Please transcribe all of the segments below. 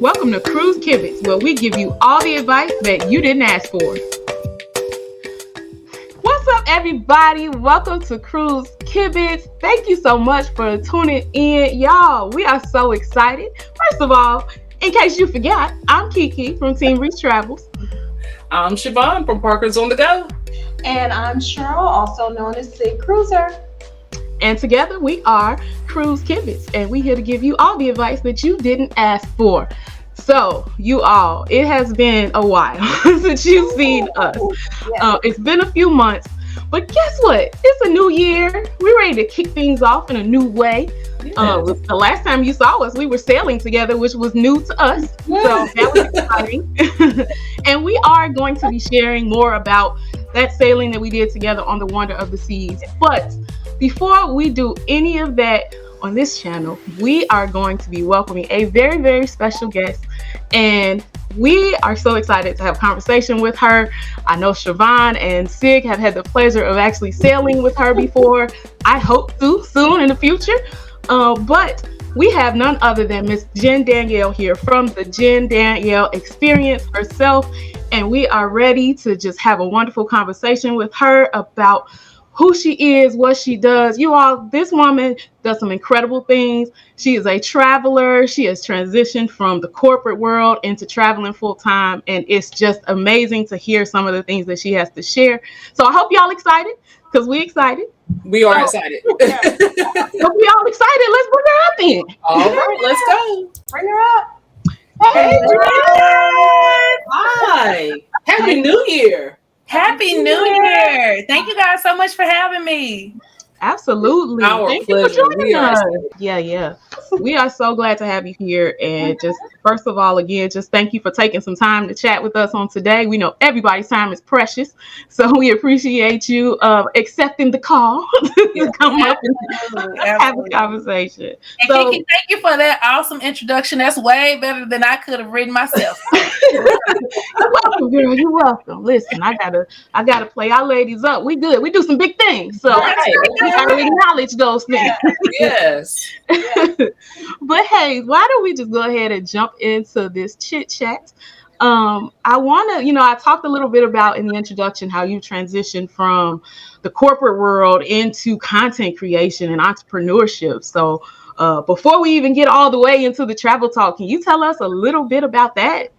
Welcome to Cruise Kibitz, where we give you all the advice that you didn't ask for. What's up, everybody? Welcome to Cruise Kibitz. Thank you so much for tuning in. Y'all, we are so excited. First of all, in case you forgot, I'm Kiki from Team Reach Travels. I'm Siobhan from Parkers on the Go. And I'm Cheryl, also known as Sig Cruiser. And together we are Cruise Kibitz, and we're here to give you all the advice that you didn't ask for. So, you all, it has been a while since you've seen us. It's been a few months, but guess what? It's a new year. We're ready to kick things off in a new way. Yes. The last time you saw us, we were sailing together, which was new to us. So that was exciting. And we are going to be sharing more about that sailing that we did together on the Wonder of the Seas. But before we do any of that on this channel, we are going to be welcoming a very, very special guest. And we are so excited to have a conversation with her. I know Siobhan and Sig have had the pleasure of actually sailing with her before. I hope to soon in the future. But we have none other than Miss Jenn Danielle here from the Jenn Danielle Experience herself. And we are ready to just have a wonderful conversation with her about who she is, what she does. You all, this woman does some incredible things. She is a traveler. She has transitioned from the corporate world into traveling full time. And it's just amazing to hear some of the things that she has to share. So I hope y'all excited, because we're excited. We are excited. Hope we all excited. Let's bring her up then. All right, let's go. Bring her up. Hey, hi. Happy New Year. Happy New Year. Thank you guys so much for having me. Absolutely. Thank you for joining us. Yeah. We are so glad to have you here. And just first of all, again, just thank you for taking some time to chat with us on today. We know everybody's time is precious. So we appreciate you accepting the call to come up and have a conversation. And so, Kiki, thank you for that awesome introduction. That's way better than I could have written myself. You're welcome, girl. You're welcome. Listen, I gotta play our ladies up. We good. We do some big things. So we gotta acknowledge those things. Yes. But hey, why don't we just go ahead and jump into this chit chat? I want to, I talked a little bit about in the introduction how you transitioned from the corporate world into content creation and entrepreneurship. So before we even get all the way into the travel talk, can you tell us a little bit about that?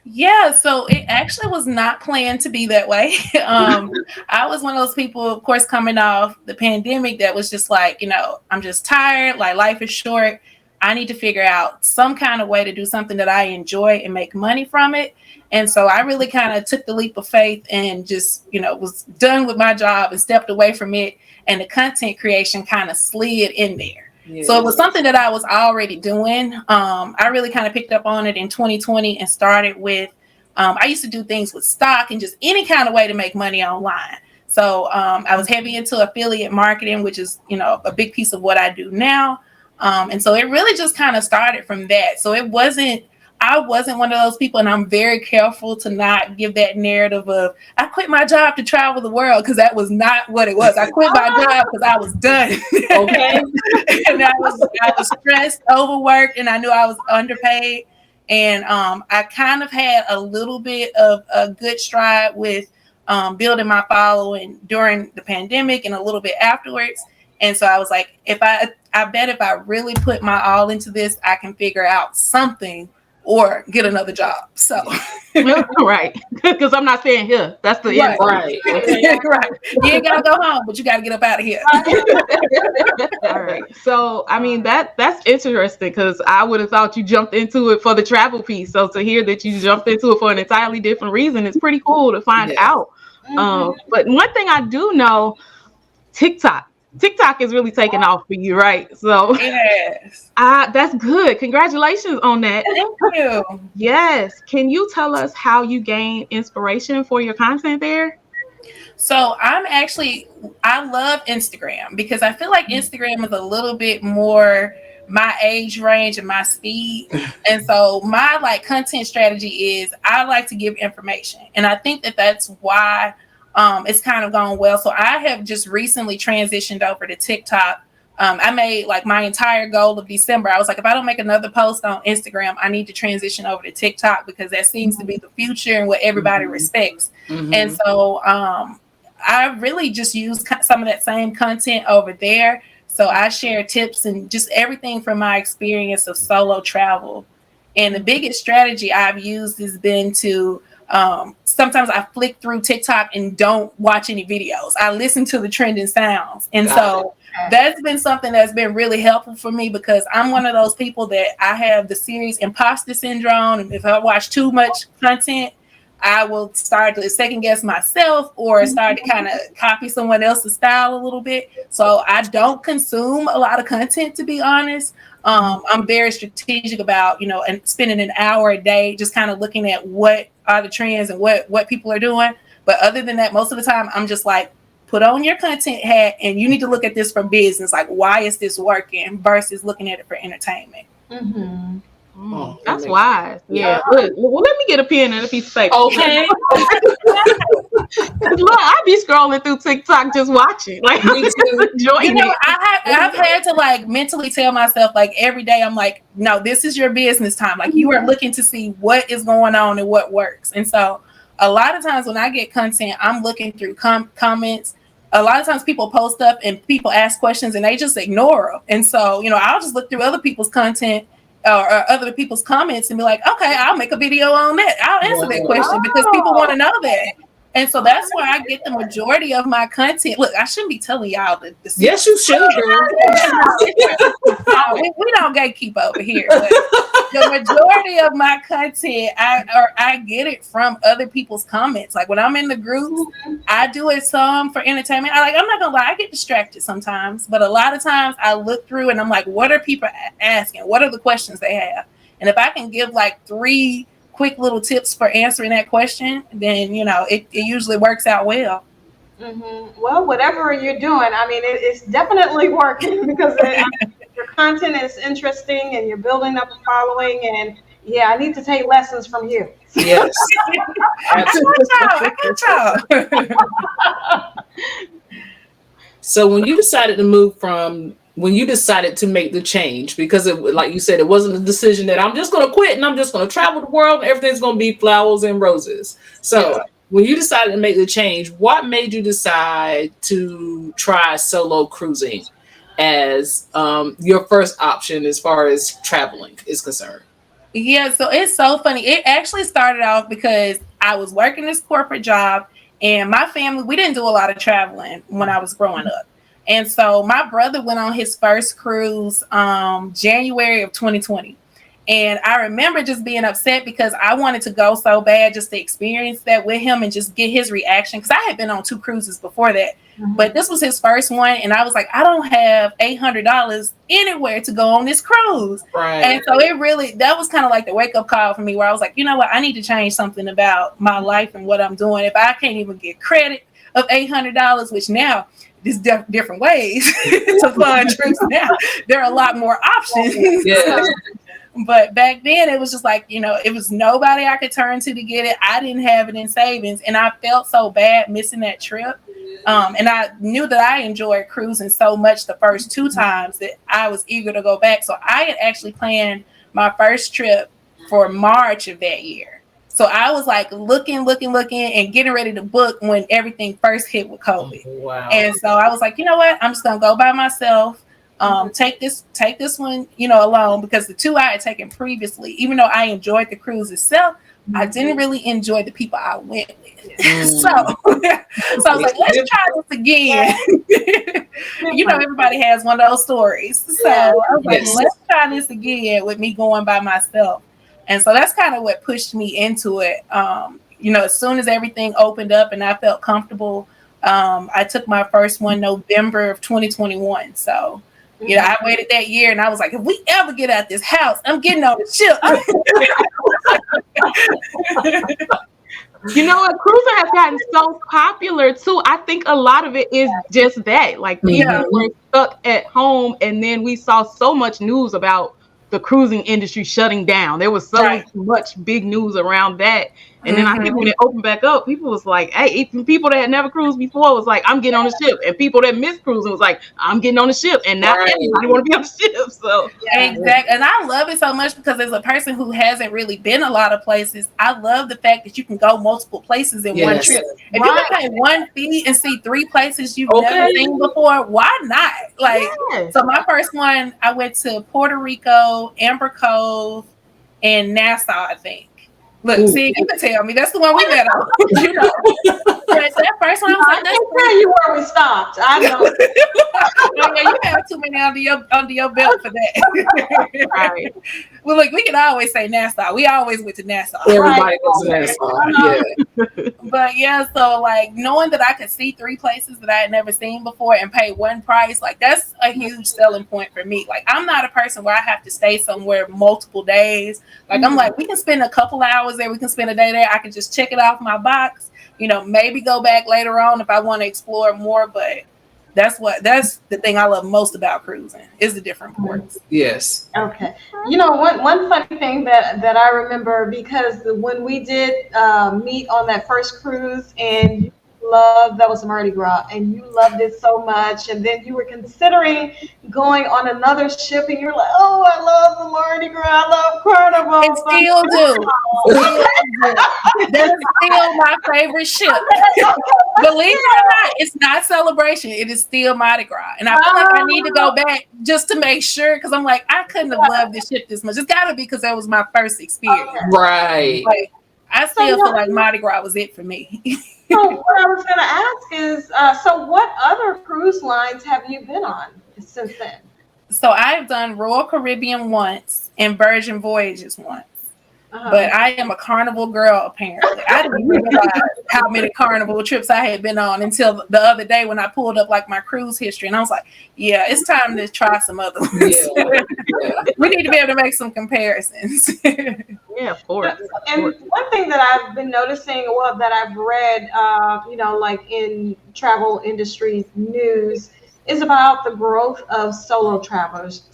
Yeah, so it actually was not planned to be that way. I was one of those people, of course, coming off the pandemic that was just like, I'm just tired. Like, life is short. I need to figure out some kind of way to do something that I enjoy and make money from it. And so I really kind of took the leap of faith and just, was done with my job and stepped away from it. And the content creation kind of slid in there. Yes. So it was something that I was already doing. I really kind of picked up on it in 2020 and started with, I used to do things with stock and just any kind of way to make money online. So I was heavy into affiliate marketing, which is, a big piece of what I do now. And so it really just kind of started from that. So I wasn't one of those people, and I'm very careful to not give that narrative of I quit my job to travel the world, because that was not what it was. I quit my job because I was done. Okay. And I was stressed, overworked, and I knew I was underpaid. And I kind of had a little bit of a good stride with building my following during the pandemic and a little bit afterwards. And so I was like, I bet if I really put my all into this, I can figure out something or get another job. So right, because I'm not staying here. That's the end. Right. Okay. Right. You ain't gotta go home, but you gotta get up out of here. All right. So I mean that's interesting, because I would have thought you jumped into it for the travel piece. So to hear that you jumped into it for an entirely different reason is pretty cool to find out. But one thing I do know, TikTok is really taking off for you, right? So yes, that's good. Congratulations on that. Thank you. Yes. Can you tell us how you gain inspiration for your content there? So I love Instagram, because I feel like Instagram is a little bit more my age range and my speed. And so my content strategy is I like to give information. And I think that that's why it's kind of gone well. So I have just recently transitioned over to TikTok I made like my entire goal of December. I was like, if I don't make another post on Instagram, I need to transition over to TikTok because that seems to be the future and what everybody respects. And so I really just use some of that same content over there. So I share tips and just everything from my experience of solo travel. And the biggest strategy I've used has been to sometimes I flick through TikTok and don't watch any videos. I listen to the trending sounds. And so that's been something that's been really helpful for me because I'm one of those people that I have the serious imposter syndrome. And if I watch too much content, I will start to second guess myself or start to kind of copy someone else's style a little bit. So I don't consume a lot of content, to be honest. I'm very strategic about, and spending an hour a day just kind of looking at what are the trends and what people are doing. But other than that, most of the time, I'm just like, put on your content hat and you need to look at this from business. Like, why is this working versus looking at it for entertainment? That's wise. Yeah. Look, well, let me get a pen and a piece of paper. Okay. Look, I be scrolling through TikTok just watching. Like, Me too. enjoying it. I've had to like mentally tell myself like every day, I'm like, no, this is your business time. Like you are looking to see what is going on and what works. And so a lot of times when I get content, I'm looking through comments. A lot of times people post stuff and people ask questions and they just ignore them. And so, I'll just look through other people's content or other people's comments and be like, okay, I'll make a video on that. I'll answer that question because people want to know that. And so that's where I get the majority of my content. Look, I shouldn't be telling y'all the Yes, you should, girl. we don't gatekeep over here. But the majority of my content, I get it from other people's comments. Like when I'm in the groups, I do it some for entertainment. I'm not gonna lie, I get distracted sometimes, but a lot of times I look through and I'm like, what are people asking? What are the questions they have? And if I can give like 3 quick little tips for answering that question, then it usually works out well. Well, whatever you're doing, I mean, it's definitely working because your content is interesting and you're building up a following. And yeah, I need to take lessons from you. Yes. So when you decided to make the change, because like you said, it wasn't a decision that I'm just going to quit and I'm just going to travel the world and everything's going to be flowers and roses. So when you decided to make the change, what made you decide to try solo cruising as your first option as far as traveling is concerned? Yeah, so it's so funny. It actually started off because I was working this corporate job and my family, we didn't do a lot of traveling when I was growing up. And so my brother went on his first cruise January of 2020. And I remember just being upset because I wanted to go so bad just to experience that with him and just get his reaction. Because I had been on 2 cruises before that. But this was his first one. And I was like, I don't have $800 anywhere to go on this cruise. Right. And so that was kind of like the wake up call for me where I was like, you know what? I need to change something about my life and what I'm doing. If I can't even get credit of $800, which now there's different ways to fund trips now. There are a lot more options. Yeah. But back then it was just like, it was nobody I could turn to get it. I didn't have it in savings. And I felt so bad missing that trip. And I knew that I enjoyed cruising so much the first 2 times that I was eager to go back. So I had actually planned my first trip for March of that year. So I was like looking and getting ready to book when everything first hit with COVID. Wow. And so I was like, you know what? I'm just going to go by myself. Take this one, alone, because the 2 I had taken previously, even though I enjoyed the cruise itself, I didn't really enjoy the people I went with. So I was like, let's try this again. Everybody has one of those stories. So I was like, let's try this again with me going by myself. And so that's kind of what pushed me into it. As soon as everything opened up and I felt comfortable, I took my first one November of 2021. So, I waited that year and I was like, if we ever get out this house, I'm getting on the ship. You know what? Cruising has gotten so popular too. I think a lot of it is just that. Like people were stuck at home and then we saw so much news about the cruising industry shutting down. There was so much big news around that And then I think when it opened back up, people was like, hey, even people that had never cruised before was like, I'm getting on the ship. And people that missed cruising was like, I'm getting on the ship. And not everybody want to be on the ship. So exactly. And I love it so much because as a person who hasn't really been a lot of places, I love the fact that you can go multiple places in one trip. If you can pay one fee and see 3 places you've never seen before, why not? Like, so my first one, I went to Puerto Rico, Amber Cove, and Nassau, I think. Look, see, you can tell me. That's the one we met on. You know. But that first one, I was like, I can't tell you where we stopped. I know. Oh, yeah, you have too many under your belt for that. right. Well, look, we can always say Nassau. We always went to Nassau. Everybody goes to Nassau. Yeah. But yeah, so like knowing that I could see 3 places that I had never seen before and pay one price, like that's a huge selling point for me. Like I'm not a person where I have to stay somewhere multiple days. Like I'm like, we can spend a couple hours there, we can spend a day there. I can just check it off my box. You know, maybe go back later on if I want to explore more, but that's the thing I love most about cruising is the different ports. Yes. Okay. You know, one funny thing that I remember, because when we did meet on that first cruise, and you loved, that was Mardi Gras, and you loved it so much, and then you were considering going on another ship, and you're like, oh, I love the Mardi Gras, I love Carnival. And still do. That's still my favorite ship. Believe it or not, it's not Celebration. It is still Mardi Gras. And I feel like I need to go back just to make sure, because I'm like, I couldn't have loved this ship this much. It's got to be because that was my first experience. Right. Like, I still feel like Mardi Gras was it for me. So what I was going to ask is, so what other cruise lines have you been on since then? So I've done Royal Caribbean once and Virgin Voyages once. But I am a Carnival girl, apparently. I didn't realize how many Carnival trips I had been on until the other day when I pulled up like my cruise history. And I was like, yeah, it's time to try some other ones. We need to be able to make some comparisons. Yeah, of course. And one thing that I've been noticing, well, that I've read, you know, like in travel industry news, is about the growth of solo travelers,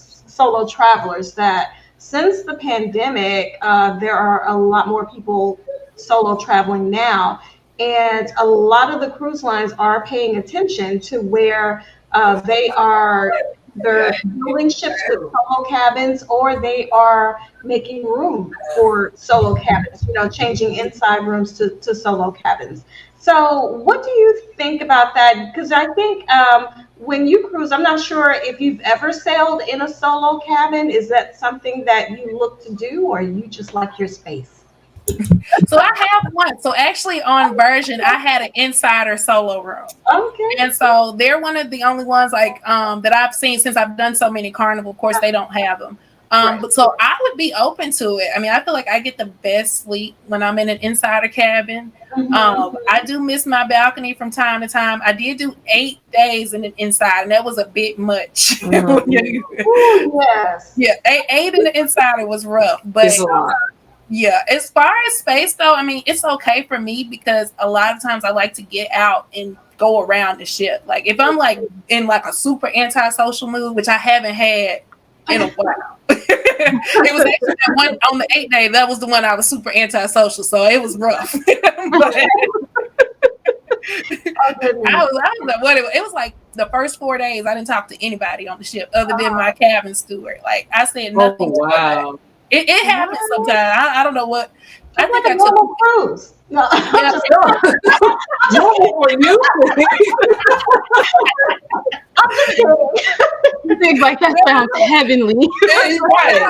that since the pandemic, there are a lot more people solo traveling now. And a lot of the cruise lines are paying attention to where they're building ships with solo cabins, or they are making room for solo cabins, you know, changing inside rooms to solo cabins. So what do you think about that? Because I think when you cruise, I'm not sure if you've ever sailed in a solo cabin. Is that something that you look to do, or you just like your space? So I have one. So actually on Virgin, I had an insider solo room. Okay. And so they're one of the only ones like that I've seen since I've done so many Carnival. Of course, they don't have them. But so I would be open to it. I mean, I feel like I get the best sleep when I'm in an insider cabin. I do miss my balcony from time to time. I did do 8 days in an inside, and that was a bit much. Yes. Yeah, 8 in the insider was rough, but yeah, as far as space though, I mean, it's okay for me because a lot of times I like to get out and go around the ship. Like if I'm like in like a super antisocial mood, which I haven't had in a while. It was actually that one on the 8th day. That was the one I was super antisocial, so it was rough. But I was like, what it was like the first 4 days I didn't talk to anybody on the ship other than my cabin steward. Like I said nothing to nobody. It happens sometimes. I don't know what. I think like a normal cruise. No, normal for you. Things like that sounds heavenly. Right.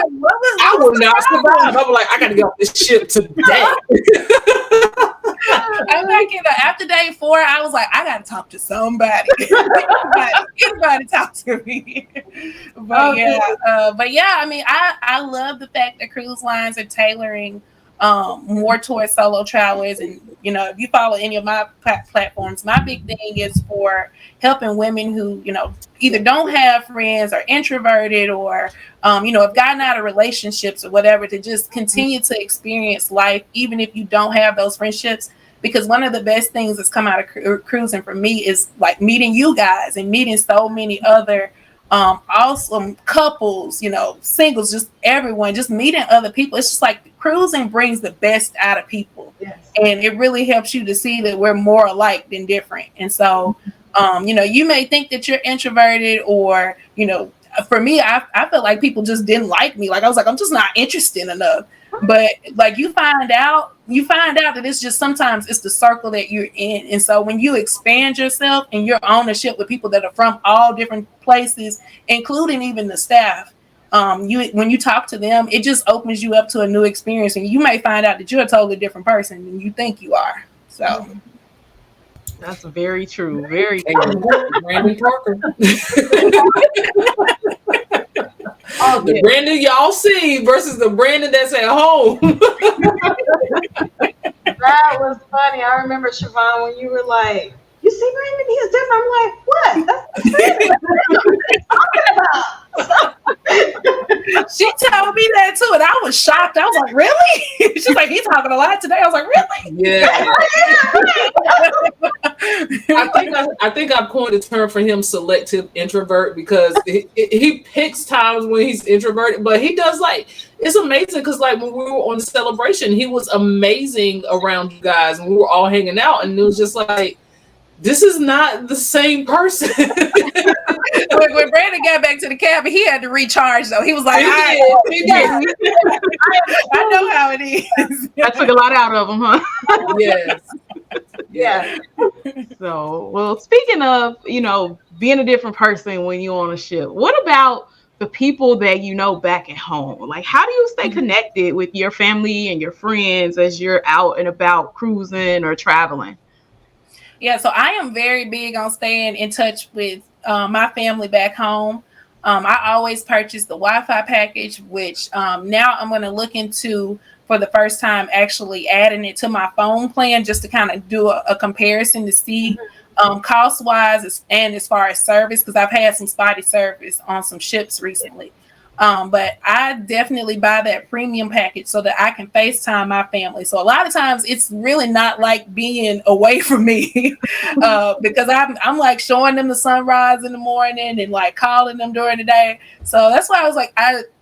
I will not survive. I'm like, I got to get off this ship today. I'm like, after day 4, I was like, I got to talk to somebody. Anybody talk to me. But yeah, I mean, I love the fact that cruise lines are tailoring more towards solo travelers. And you know, if you follow any of my platforms, my big thing is for helping women who, you know, either don't have friends or introverted or you know, have gotten out of relationships or whatever, to just continue to experience life even if you don't have those friendships. Because one of the best things that's come out of cruising for me is like meeting you guys and meeting so many other awesome couples, singles, just everyone, just meeting other people. It's just like cruising brings the best out of people. Yes. And it really helps you to see that we're more alike than different. And so, you may think that you're introverted or, for me, I felt like people just didn't like me. Like I was like, I'm just not interested enough. But like you find out that it's just sometimes it's the circle that you're in. And so when you expand yourself and your ownership with people that are from all different places, including even the staff, when you talk to them, it just opens you up to a new experience, and you may find out that you're a totally different person than you think you are. So that's very true. Very true. Brandon Parker. The Brandon y'all see versus the Brandon that's at home. That was funny. I remember, Siobhan, when you were like, you see Brandon, he's different. I'm like, what? That's Brandon. What are you talking about? She told me that too, and I was shocked. I was like, really? She's like, he's talking a lot today. I was like, really? Yeah. I think I've coined a term for him, selective introvert, because he picks times when he's introverted, but he does it's amazing because when we were on the celebration, he was amazing around you guys, and we were all hanging out, and it was just like, this is not the same person. When Brandon got back to the cabin, he had to recharge though. He was like, I know how it is. That took a lot out of him, huh? Yes. Yeah. So, well, speaking of, being a different person when you're on a ship, what about the people that back at home? Like, how do you stay connected with your family and your friends as you're out and about cruising or traveling? Yeah, so I am very big on staying in touch with my family back home. I always purchase the Wi-Fi package, which now I'm going to look into for the first time, actually adding it to my phone plan just to kind of do a comparison to see cost-wise and as far as service, because I've had some spotty service on some ships recently. But I definitely buy that premium package so that I can FaceTime my family. So a lot of times it's really not like being away from me because I'm like showing them the sunrise in the morning and like calling them during the day. So that's why I was like,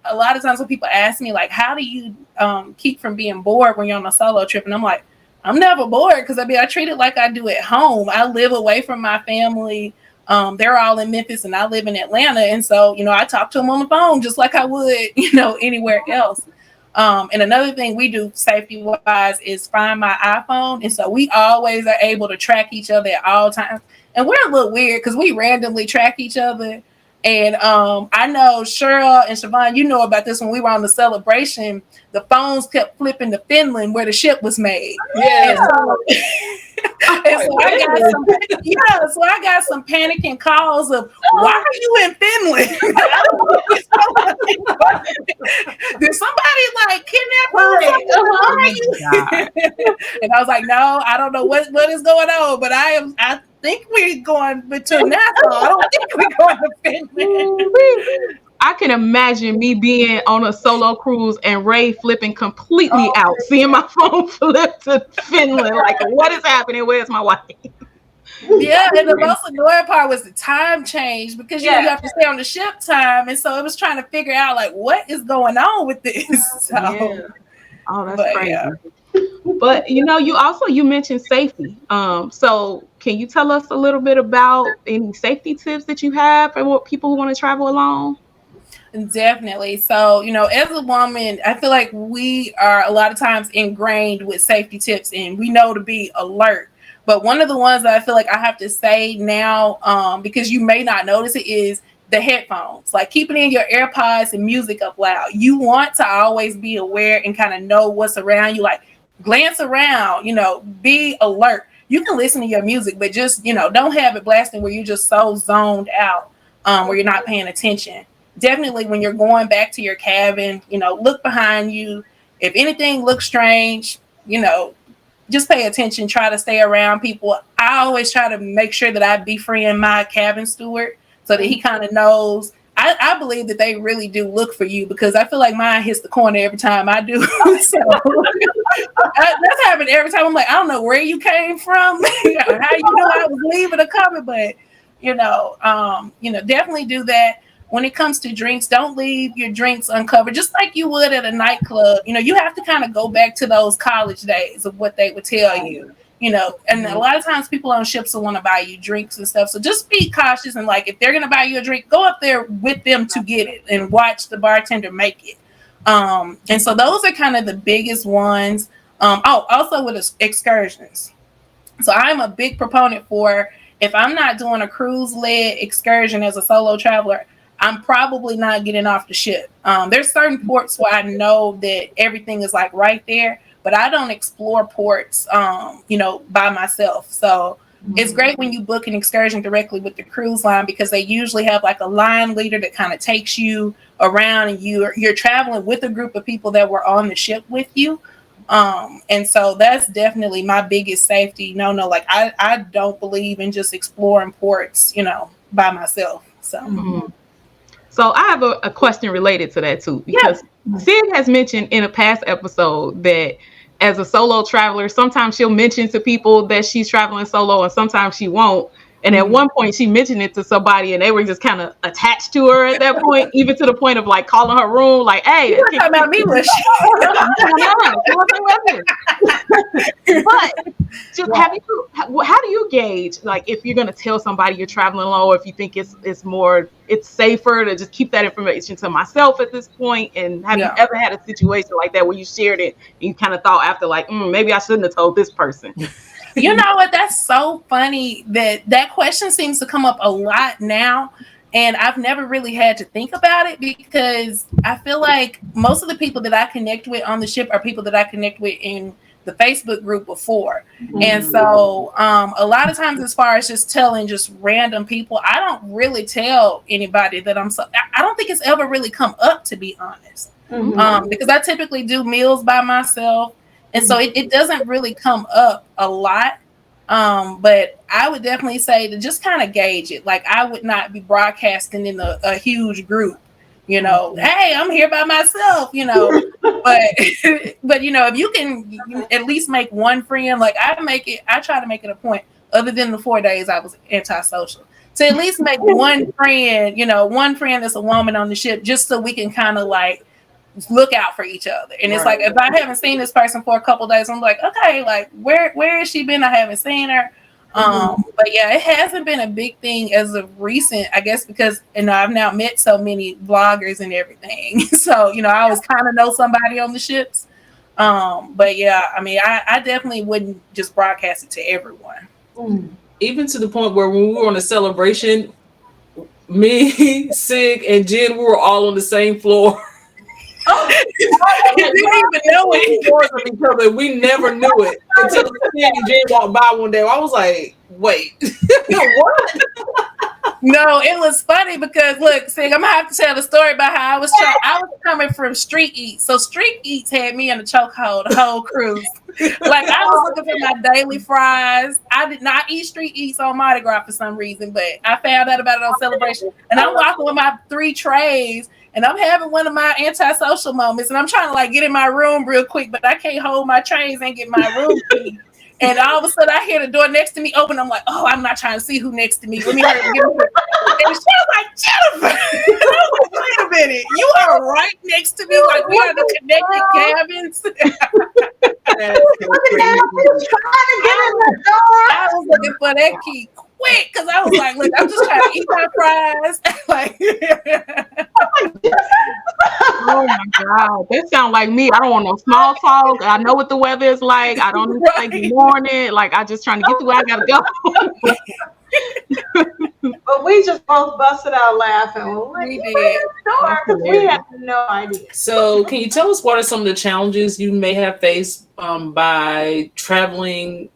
a lot of times when people ask me like, how do you keep from being bored when you're on a solo trip? And I'm like, I'm never bored because I treat it like I do at home. I live away from my family. They're all in Memphis and I live in Atlanta. And so, I talk to them on the phone just like I would, anywhere else. And another thing we do safety wise is find my iPhone. And so we always are able to track each other at all times. And we're a little weird because we randomly track each other. And I know Cheryl and Siobhan, you know about this. When we were on the celebration, the phones kept flipping to Finland where the ship was made. Yeah. And so I got some panicking calls of, why are you in Finland? Did somebody kidnap us? And I was like, no, I don't know what is going on, but I think we're going to Nassau. I don't think we're going to Finland. I can imagine me being on a solo cruise and Ray flipping completely out, seeing my phone flip to Finland. Like, what is happening? Where's my wife? Yeah, and the most annoying part was the time change because you have to stay on the ship time, and so it was trying to figure out what is going on with this. So, oh, that's crazy. Yeah. But you mentioned safety. So can you tell us a little bit about any safety tips that you have for people who want to travel alone? Definitely. So, as a woman, I feel like we are a lot of times ingrained with safety tips and we know to be alert. But one of the ones that I feel like I have to say now, because you may not notice it, is the headphones. Like keeping in your AirPods and music up loud. You want to always be aware and kind of know what's around you. Like glance around, be alert. You can listen to your music, but just, don't have it blasting where you're just so zoned out, where you're not paying attention. Definitely when you're going back to your cabin, look behind you. If anything looks strange, just pay attention, try to stay around people. I always try to make sure that I befriend my cabin steward so that he kind of knows. I believe that they really do look for you because I feel like mine hits the corner every time I do. So that's happened every time. I'm like, I don't know where you came from, how you know I was leaving or coming, but definitely do that. when it comes to drinks, don't leave your drinks uncovered, just like you would at a nightclub. You know, you have to kind of go back to those college days of what they would tell you. You know, and a lot of times people on ships will want to buy you drinks and stuff. So just be cautious, and like if they're gonna buy you a drink, go up there with them to get it and watch the bartender make it. And so those are kind of the biggest ones. Also with excursions. So I'm a big proponent for, if I'm not doing a cruise-led excursion as a solo traveler, I'm probably not getting off the ship. There's certain ports where I know that everything is like right there, but I don't explore ports, you know, by myself. So it's great when you book an excursion directly with the cruise line, because they usually have like a line leader that kind of takes you around, and you're traveling with a group of people that were on the ship with you. And so that's definitely my biggest safety. No, like I don't believe in just exploring ports, you know, by myself. So. So I have a question related to that too, because Sid has mentioned in a past episode that as a solo traveler, sometimes she'll mention to people that she's traveling solo, and sometimes she won't. And at one point she mentioned it to somebody, and they were just kind of attached to her at that point, even to the point of like calling her room, like, "Hey, you're talking about me, but just how do you gauge, like, if you're going to tell somebody you're traveling low, or if you think it's safer to just keep that information to myself at this point? And have you ever had a situation like that where you shared it and you kind of thought after, like, maybe I shouldn't have told this person? You know what? That's so funny that question seems to come up a lot now. And I've never really had to think about it, because I feel like most of the people that I connect with on the ship are people that I connect with in the Facebook group before. And so a lot of times, as far as just telling just random people, I don't really tell anybody that I don't think it's ever really come up, to be honest. Because I typically do meals by myself. And so it doesn't really come up a lot. But I would definitely say to just kind of gauge it. Like, I would not be broadcasting in a huge group, you know, hey, I'm here by myself, you know, but you know, if you can at least make one friend, like I try to make it a point, other than the 4 days I was antisocial, to at least make one friend, you know, one friend that's a woman on the ship, just so we can kind of like look out for each other. And it's like, if I haven't seen this person for a couple of days, I'm like, okay, like where has she been? I haven't seen her. But yeah, it hasn't been a big thing as of recent, I guess, because, you know, I've now met so many bloggers and everything. So, you know, I always kind of know somebody on the ships. But yeah, I mean, I definitely wouldn't just broadcast it to everyone. Even to the point where when we were on a celebration, me, Sig, and Jen, we were all on the same floor. You didn't even know it. Each other. We never knew it until Sig and Jen walked by one day. I was like, wait, what? No, it was funny because, look, Sig, I'm gonna have to tell the story about how I was coming from Street Eats. So Street Eats had me in a chokehold the whole cruise. Like, I was looking for my daily fries. I did not eat Street Eats on Mardi Gras for some reason, but I found out about it on Celebration. And I'm walking with my 3 trays, and I'm having one of my antisocial moments, and I'm trying to like get in my room real quick, but I can't hold my trays and get my room key. And all of a sudden I hear the door next to me open. I'm like, oh, I'm not trying to see who next to me. Let me hurry and get over here. And she was like, Jennifer. I was like, wait a minute. You are right next to me. Like, we are the connected cabins. I was looking for that key quick, because I was like, look, I'm just trying to eat my fries. Like, oh my God, that sounds like me. I don't want no small talk. I know what the weather is like. I don't need to say good morning. Like, I just trying to get to where I gotta go. But we just both busted out laughing. Like, we did. Because we had no idea. So, can you tell us what are some of the challenges you may have faced by traveling,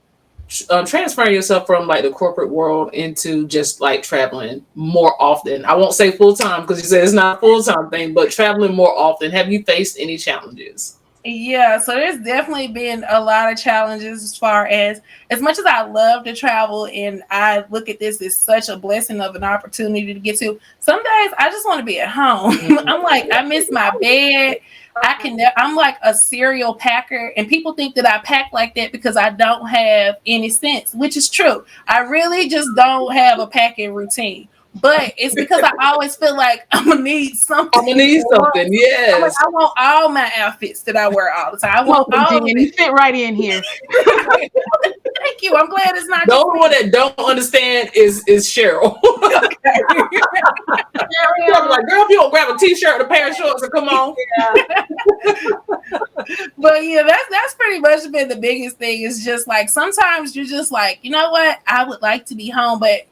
transferring yourself from like the corporate world into just like traveling more often? I won't say full time, because you said it's not a full time thing, but traveling more often. Have you faced any challenges? Yeah, so there's definitely been a lot of challenges, as far as much as I love to travel and I look at this as such a blessing of an opportunity to get to, some days I just want to be at home. I'm like, I miss my bed. I'm like a serial packer, and people think that I pack like that because I don't have any sense, which is true. I really just don't have a packing routine. But it's because I always feel like I'm gonna need something. I'm gonna need something. Yes. I'm like, I want all my outfits that I wear all the time. I want all of You it. fit right in here. Thank you. I'm glad it's not the only one that don't understand is Cheryl. I'm like, girl, if you don't grab a t-shirt and a pair of shorts and come on. But yeah, that's pretty much been the biggest thing. Is just like sometimes you're just like, you know what, I would like to be home, but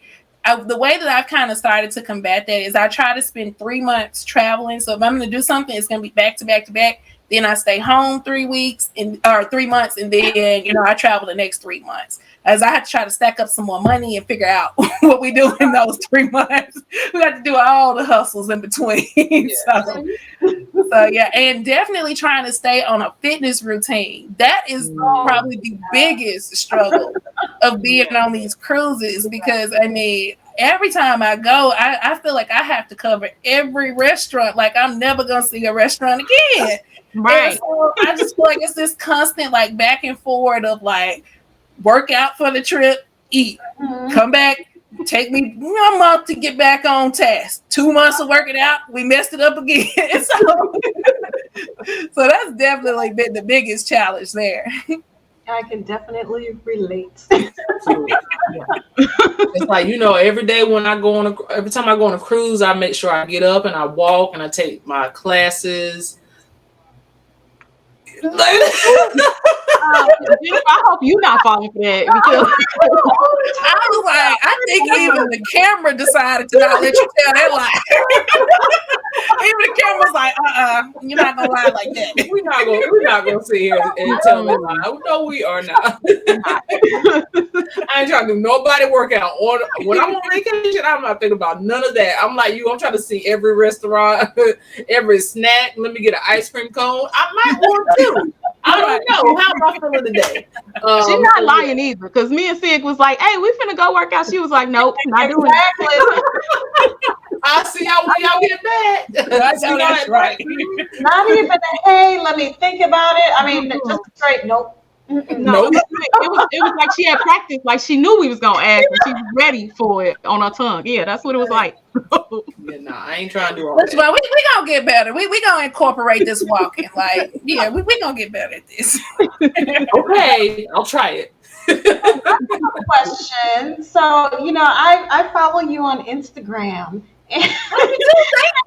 the way that I've kind of started to combat that is I try to spend 3 months traveling. So if I'm going to do something, it's going to be back to back to back. Then I stay home 3 weeks or 3 months, and then I travel the next 3 months. As I have to try to stack up some more money and figure out what we do in those 3 months. We have to do all the hustles in between. Yeah. So yeah, and definitely trying to stay on a fitness routine. That is probably the biggest struggle of being on these cruises, because I mean, every time I go, I feel like I have to cover every restaurant. Like I'm never gonna see a restaurant again. Right. And so I just feel like it's this constant like back and forward of like work out for the trip, eat, come back, take me a month to get back on task. 2 months of working out, we messed it up again. So that's definitely been the biggest challenge there. I can definitely relate. It's like, every day when I go every time I go on a cruise, I make sure I get up and I walk and I take my classes. Jennifer, I hope you're not falling for that, because I was like, I think even the camera decided to not let you tell that lie. Even the camera's like, you're not gonna lie like that. We're not gonna sit here and tell me lie. No, we are not. I ain't trying to do nobody workout. Or when I'm on vacation, I'm not thinking about none of that. I'm like you. I'm trying to see every restaurant, every snack. Let me get an ice cream cone. I might want to. I don't know. How am I feeling today? She's not lying either. Because me and Sig was like, "Hey, we finna go work out." She was like, "Nope, not doing it." I see y'all when y'all get back. That's right. Not even a, hey, let me think about it. I mean, just straight, nope. No, it was like she had practiced, like she knew we was gonna ask, and she was ready for it on her tongue. Yeah, that's what it was like. Yeah, I ain't trying to do all that. Well, we gonna get better. We gonna incorporate this walking. Like, yeah, we gonna get better at this. Okay, I'll try it. Question. So, I follow you on Instagram. Thank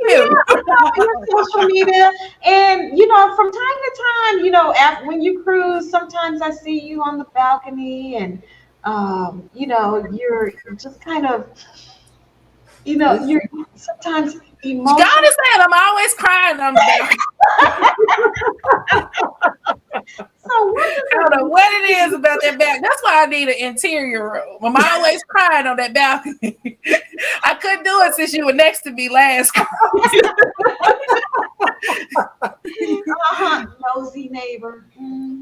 you. Social media, and from time to time, after when you cruise, sometimes I see you on the balcony, and you're just kind of, you're sometimes emotional. God is saying I'm always crying on the balcony. So I don't know what it is about that balcony. That's why I need an interior room. I'm always crying on that balcony. I couldn't do it since you were next to me last. Nosy neighbor. No,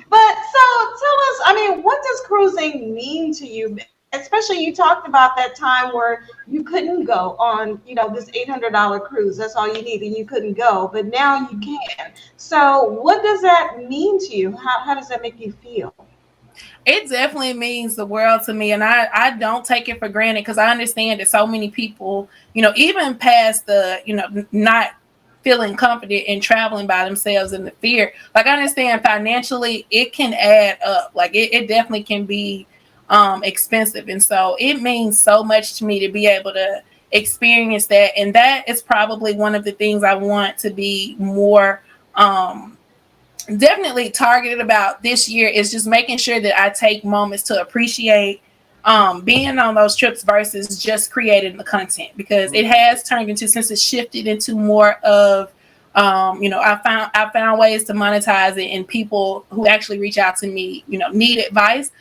but so tell us. I mean, what does cruising mean to you? Especially, you talked about that time where you couldn't go on, this $800 cruise. That's all you need, and you couldn't go. But now you can. So, what does that mean to you? How does that make you feel? It definitely means the world to me, and I don't take it for granted, because I understand that so many people, even past the, not feeling confident in traveling by themselves and the fear. Like, I understand financially it can add up. Like, it definitely can be expensive, and so it means so much to me to be able to experience that. And that is probably one of the things I want to be more definitely targeted about this year, is just making sure that I take moments to appreciate being on those trips versus just creating the content, because it has turned into, since it's shifted into more of I found ways to monetize it, and people who actually reach out to me need advice.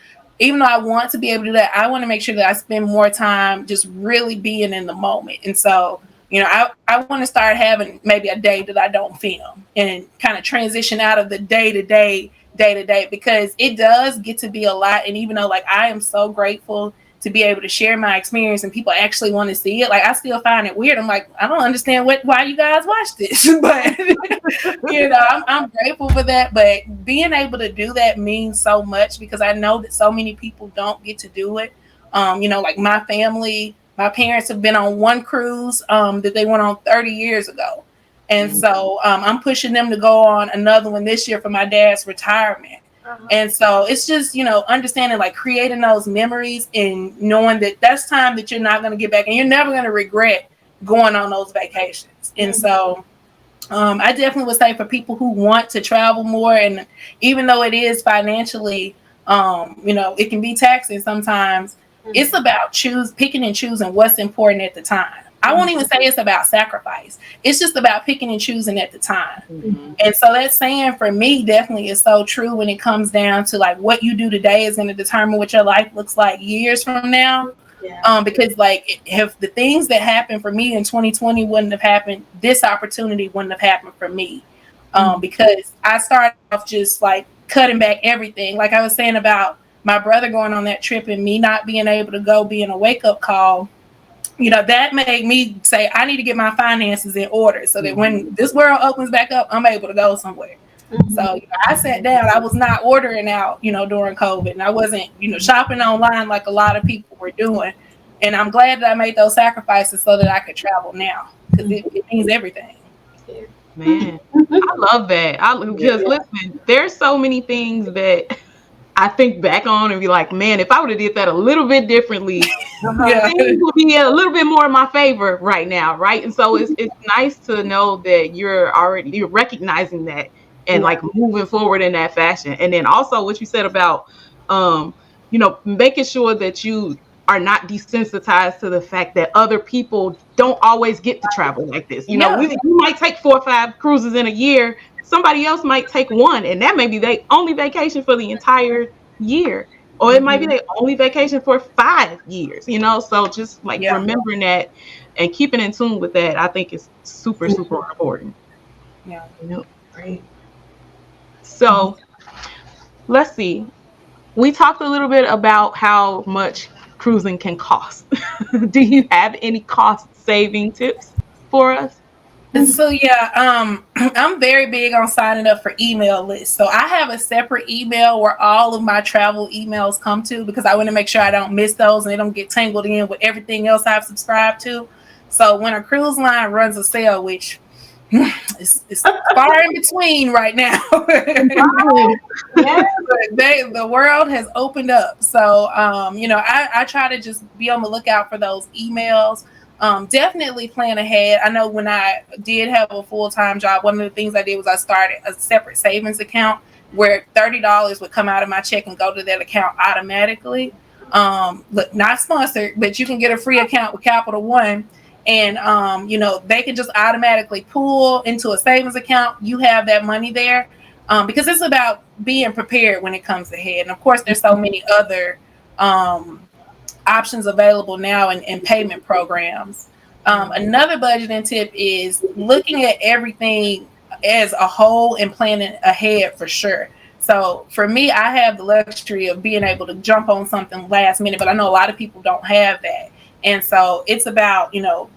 Even though I want to be able to do that, I want to make sure that I spend more time just really being in the moment. And so, I want to start having maybe a day that I don't film, and kind of transition out of the day to day, because it does get to be a lot. And even though, like, I am so grateful to be able to share my experience and people actually want to see it, like, I still find it weird. I'm like, I don't understand why you guys watch this, but I'm grateful for that. But being able to do that means so much, because I know that so many people don't get to do it. Like my family, my parents have been on one cruise that they went on 30 years ago. And so I'm pushing them to go on another one this year for my dad's retirement. And so it's just, understanding, like creating those memories and knowing that that's time that you're not going to get back and you're never going to regret going on those vacations. And so I definitely would say for people who want to travel more, and even though it is financially, it can be taxing sometimes, it's about picking and choosing what's important at the time. I won't even say it's about sacrifice. It's just about picking and choosing at the time. And so that saying for me definitely is so true when it comes down to like what you do today is going to determine what your life looks like years from now. Because like if the things that happened for me in 2020 wouldn't have happened, this opportunity wouldn't have happened for me. Because I started off just like cutting back everything. Like I was saying about my brother going on that trip and me not being able to go, being a wake-up call. That made me say, I need to get my finances in order so that when this world opens back up, I'm able to go somewhere. So I sat down. I was not ordering out, during COVID, and I wasn't, shopping online like a lot of people were doing. And I'm glad that I made those sacrifices so that I could travel now, because it means everything. Man, I love that. Because listen, there's so many things that I think back on and be like, man, if I would have did that a little bit differently, things would be a little bit more in my favor right now, right? And so it's nice to know that you're recognizing that and like moving forward in that fashion. And then also what you said about, making sure that you are not desensitized to the fact that other people don't always get to travel like this. You might take 4 or 5 cruises in a year. Somebody else might take one, and that may be their only vacation for the entire year, or it might be their only vacation for 5 years. So just like remembering that and keeping in tune with that, I think is super, super important. Yeah. Great. So let's see. We talked a little bit about how much cruising can cost. Do you have any cost saving tips for us? So I'm very big on signing up for email lists. So I have a separate email where all of my travel emails come to, because I want to make sure I don't miss those and they don't get tangled in with everything else I've subscribed to. So when a cruise line runs a sale, which it's far in between right now, the world has opened up. So I try to just be on the lookout for those emails. Definitely plan ahead. I know when I did have a full-time job, one of the things I did was I started a separate savings account where $30 would come out of my check and go to that account automatically. Look, not sponsored, but you can get a free account with Capital One, and they can just automatically pull into a savings account. You have that money there, because it's about being prepared when it comes ahead. And of course, there's so many other options available now in payment programs. Another budgeting tip is looking at everything as a whole and planning ahead for sure. So for me, I have the luxury of being able to jump on something last minute, but I know a lot of people don't have that. And so it's about,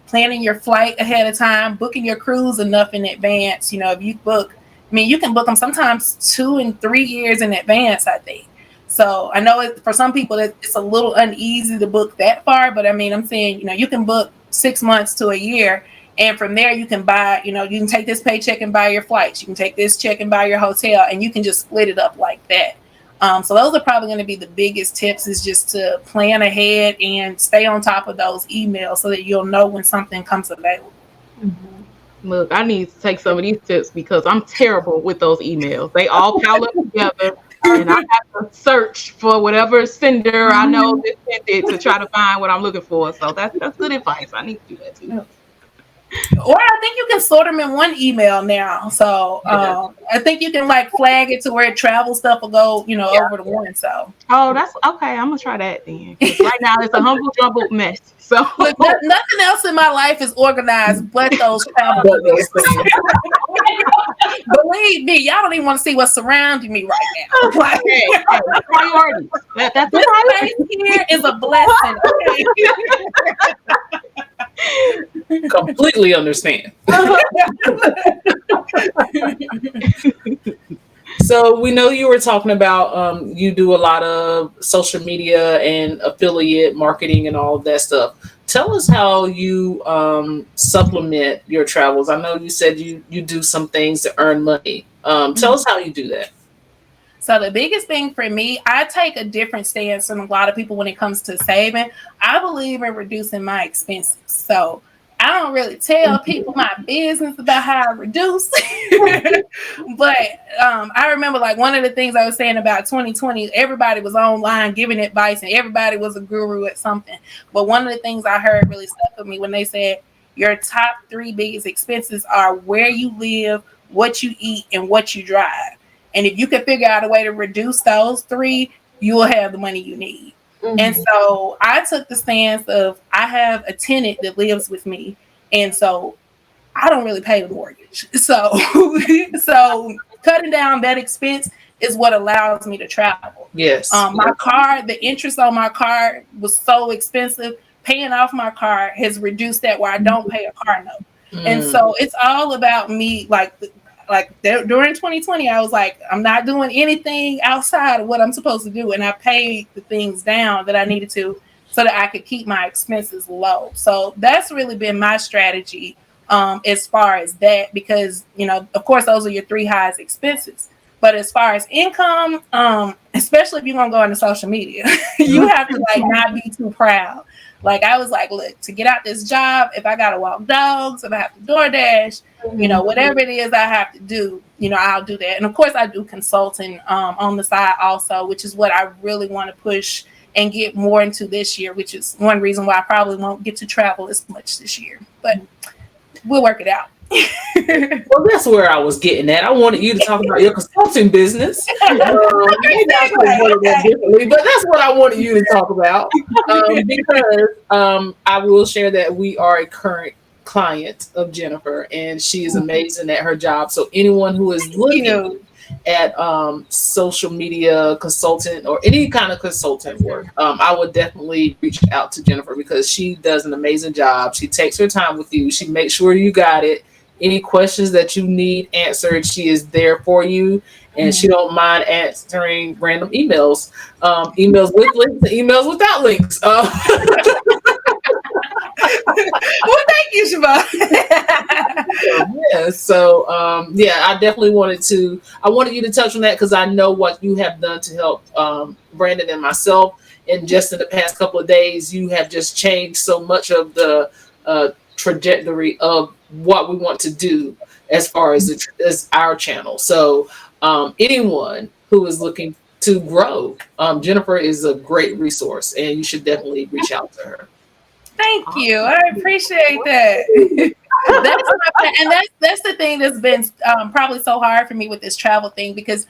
planning your flight ahead of time, booking your cruise enough in advance. If you book, you can book them sometimes 2 and 3 years in advance, I think. So I know for some people it's a little uneasy to book that far, but I'm saying, you can book 6 months to a year, and from there you can buy, you can take this paycheck and buy your flights. You can take this check and buy your hotel, and you can just split it up like that. So those are probably going to be the biggest tips, is just to plan ahead and stay on top of those emails so that you'll know when something comes available. Look, I need to take some of these tips because I'm terrible with those emails. They all pile up together. And I have to search for whatever sender I know that sent it to try to find what I'm looking for. So that's good advice. I need to do that too. Or I think you can sort them in one email now. So I think you can like flag it to where travel stuff will go, over the one. So that's okay. I'm gonna try that then. Right now it's a humble jumbled mess. So look, nothing else in my life is organized but those travel things. Believe me, y'all don't even want to see what's surrounding me right now. Like, priorities. That's this place here is a blessing. Okay? Completely understand. So we know you were talking about you do a lot of social media and affiliate marketing and all of that stuff. Tell us how you supplement your travels. I know you said you do some things to earn money. Tell us how you do that. So the biggest thing for me, I take a different stance than a lot of people when it comes to saving. I believe in reducing my expenses. So I don't really tell people my business about how I reduce. But I remember like one of the things I was saying about 2020, everybody was online giving advice and everybody was a guru at something. But one of the things I heard really stuck with me when they said your top 3 biggest expenses are where you live, what you eat, and what you drive. And if you can figure out a way to reduce those 3, you will have the money you need. Mm-hmm. And so I took the stance of I have a tenant that lives with me. And so I don't really pay the mortgage. So cutting down that expense is what allows me to travel. Yes. My car, the interest on my car was so expensive. Paying off my car has reduced that where I don't pay a car note. And so it's all about me, like during 2020, I was like, I'm not doing anything outside of what I'm supposed to do. And I paid the things down that I needed to so that I could keep my expenses low. So that's really been my strategy as far as that, because, you know, of course, those are your 3 highest expenses. But as far as income, especially if you're going to go into social media, you have to like not be too proud. Like I was like, look, to get out this job, if I got to walk dogs, if I have to DoorDash, you know, whatever it is I have to do, you know, I'll do that. And of course I do consulting on the side also, which is what I really want to push and get more into this year, which is one reason why I probably won't get to travel as much this year, but we'll work it out. Well, that's where I was getting at. I wanted you to talk about your consulting business. Maybe I should have worded that differently, but that's what I wanted you to talk about. Because I will share that we are a current client of Jennifer, and she is amazing at her job. So anyone who is looking at social media consultant or any kind of consultant work, I would definitely reach out to Jennifer because she does an amazing job. She takes her time with you. She makes sure you got it. Any questions that you need answered, she is there for you, and she don't mind answering random emails, emails with links and emails without links. Well, thank you, Siobhan. So I definitely wanted you to touch on that because I know what you have done to help Brandon and myself, and just in the past couple of days, you have just changed so much of the trajectory of what we want to do as far as our channel. So anyone who is looking to grow, Jennifer is a great resource, and you should definitely reach out to her. Thank you. I appreciate that. That's the thing that's been probably so hard for me with this travel thing, because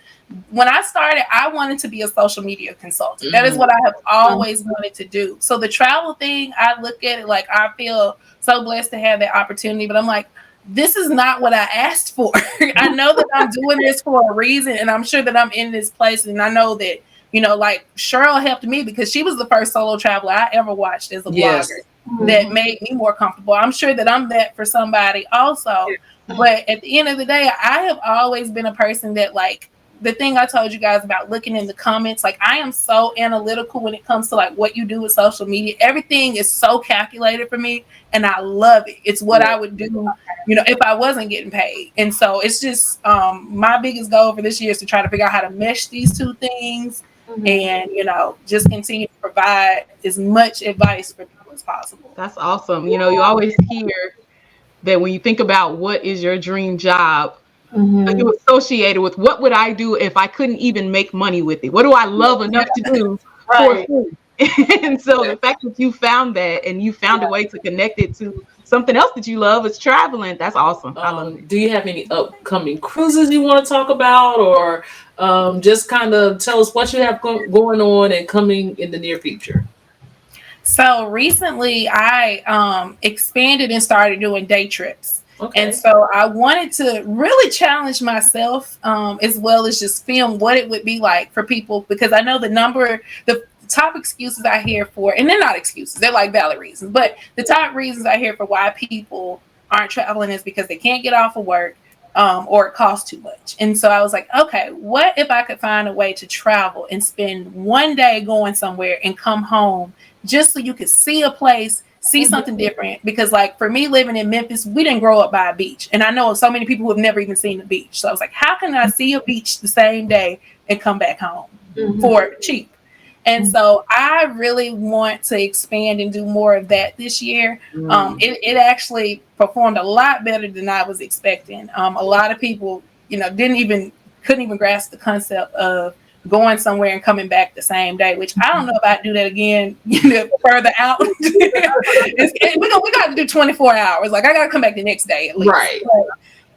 when I started, I wanted to be a social media consultant. That is what I have always wanted to do. So the travel thing, I look at it like I feel so blessed to have that opportunity, but I'm like, this is not what I asked for. I know that I'm doing this for a reason, and I'm sure that I'm in this place, and I know that, you know, like Cheryl helped me because she was the first solo traveler I ever watched as a blogger. That made me more comfortable. I'm sure that I'm that for somebody also. But at the end of the day, I have always been a person that, like, the thing I told you guys about looking in the comments, like, I am so analytical when it comes to like what you do with social media. Everything is so calculated for me, and I love it. It's what I would do, you know, if I wasn't getting paid. And so it's just my biggest goal for this year is to try to figure out how to mesh these two things and, you know, just continue to provide as much advice for people as possible. That's awesome. You know, you always hear that when you think about what is your dream job, you associate it with what would I do if I couldn't even make money with it? What do I love enough to do for free? And so the fact that you found that and you found a way to connect it to something else that you love is traveling. That's awesome. I love it. Do you have any upcoming cruises you want to talk about, or just kind of tell us what you have going on and coming in the near future? So recently I expanded and started doing day trips. And so I wanted to really challenge myself as well as just film what it would be like for people, because I know the top excuses I hear for, and they're not excuses, they're like valid reasons, but the top reasons I hear for why people aren't traveling is because they can't get off of work, or it costs too much. And so I was like, okay, what if I could find a way to travel and spend one day going somewhere and come home just so you could see a place, see something different? Because like for me living in Memphis, we didn't grow up by a beach. And I know so many people who have never even seen the beach. So I was like, how can I see a beach the same day and come back home for cheap? And so I really want to expand and do more of that this year. It actually performed a lot better than I was expecting. A lot of people, couldn't even grasp the concept of going somewhere and coming back the same day, which I don't know if I'd do that again, further out. We got to do 24 hours. Like I got to come back the next day at least. Right.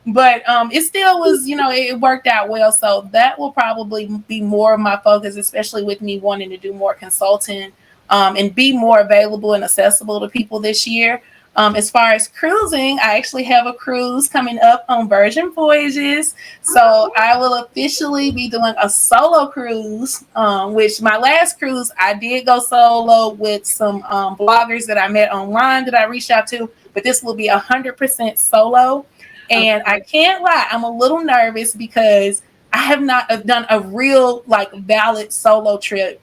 But it still was, it worked out well. So that will probably be more of my focus, especially with me wanting to do more consulting and be more available and accessible to people this year. As far as cruising, I actually have a cruise coming up on Virgin Voyages. So I will officially be doing a solo cruise, which my last cruise, I did go solo with some bloggers that I met online that I reached out to, but this will be 100% solo. And I can't lie, I'm a little nervous because I have not done a real valid solo trip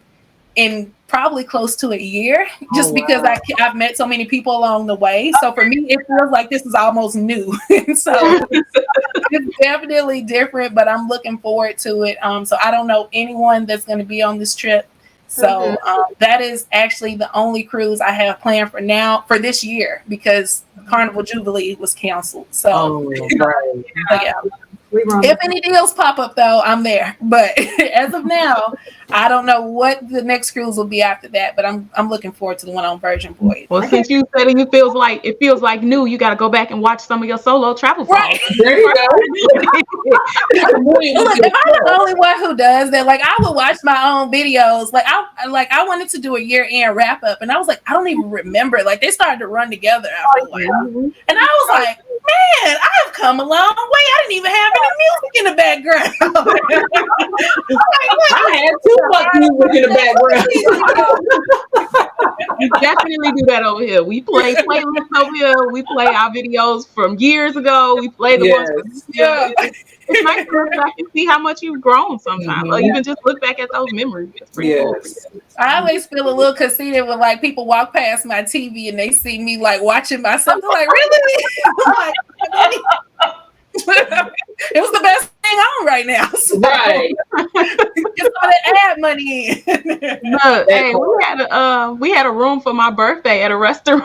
in probably close to a year, just because I've met so many people along the way. So for me, it feels like this is almost new. And so it's definitely different, but I'm looking forward to it. So I don't know anyone that's going to be on this trip. So that is actually the only cruise I have planned for this year, because Carnival Jubilee was canceled. So yeah. If any deals pop up though, I'm there. But as of now, I don't know what the next cruise will be after that, but I'm looking forward to the one on Virgin Voyage. Well, since you said it feels like new, you got to go back and watch some of your solo travel vlogs. Right. There you go. Look, if I'm the only one who does that, I would watch my own videos. I wanted to do a year-end wrap-up, and I was like, I don't even remember. They started to run together after a while. And I was like, man, I've come a long way. I didn't even have any music in the background. I had too much music in the background. You definitely do that over here. We play playlists over here. We play our videos from years ago. We play the ones from this year. It's nice to look back and see how much you've grown sometimes. Or even just look back at those memories. It's pretty cool. I always feel a little conceited when people walk past my TV and they see me watching myself. They're like, really? It was the best thing on right now. So right. Just all that ad money in. Look, hey, we had a room for my birthday at a restaurant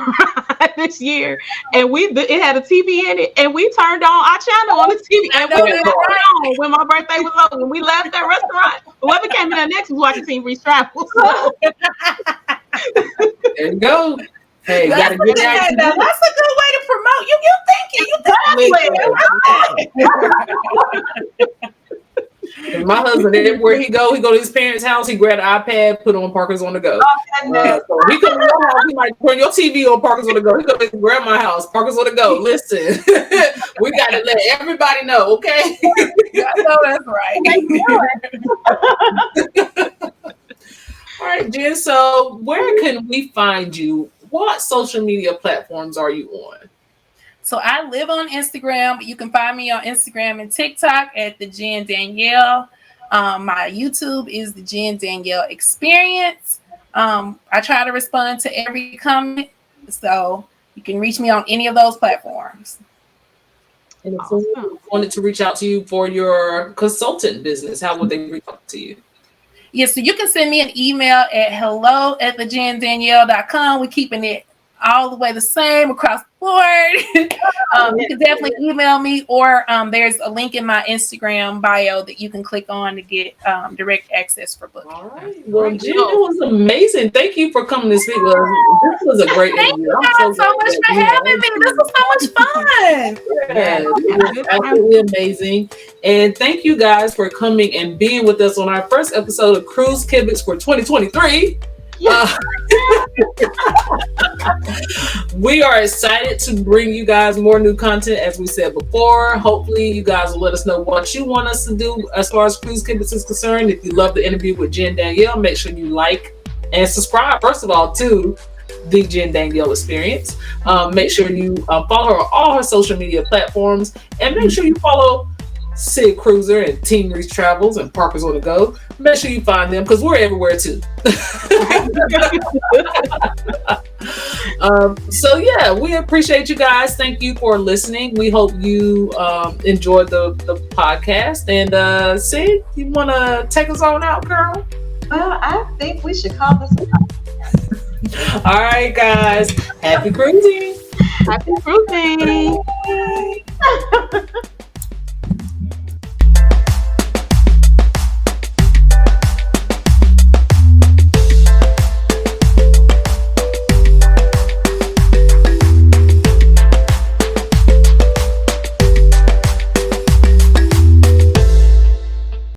this year, and it had a TV in it, and we turned on our channel on the TV, and we turned on when my birthday was over. When we left that restaurant, whoever came in there next was watching Team Reach Travel. So. There you go. Hey, that's a good way to promote. My husband, everywhere he go to his parents' house, he grab an iPad, put on Parker's on the Go. So he come to your house, he might turn your TV on Parker's on the Go. He come to grandma's house, Parker's on the Go. Listen, we got to let everybody know, okay? I know that's right. All right, Jen. So where can we find you? What social media platforms are you on? So I live on Instagram, but you can find me on Instagram and TikTok at the Jenn Danielle. My YouTube is the Jenn Danielle Experience. I try to respond to every comment, so you can reach me on any of those platforms. And if someone wanted to reach out to you for your consultant business, how would they reach out to you? Yes, so you can send me an email at hello@thejendanielle.com. We're keeping it all the way the same across the board. You can definitely email me, or there's a link in my Instagram bio that you can click on to get direct access for booking. All right. Well, Jen, it was amazing. Thank you for coming to speak with us. This was a great interview. Thank you guys so much for having me. This was so much fun. Yeah, it was absolutely amazing. And thank you guys for coming and being with us on our first episode of Cruise Kibitz for 2023. We are excited to bring you guys more new content, as we said before. Hopefully you guys will let us know what you want us to do as far as Cruise Kibitz is concerned. If you love the interview with Jenn Danielle, make sure you like and subscribe, first of all, to The Jenn Danielle Experience. Make sure you follow her on all her social media platforms, and make sure you follow Sid Cruiser and Team Reese Travels and Parker's on the Go. Make sure you find them because we're everywhere too. So yeah, we appreciate you guys. Thank you for listening. We hope you enjoyed the podcast. And Sid, you want to take us on out, girl? Well, I think we should call this All right, guys. Happy cruising. Happy cruising.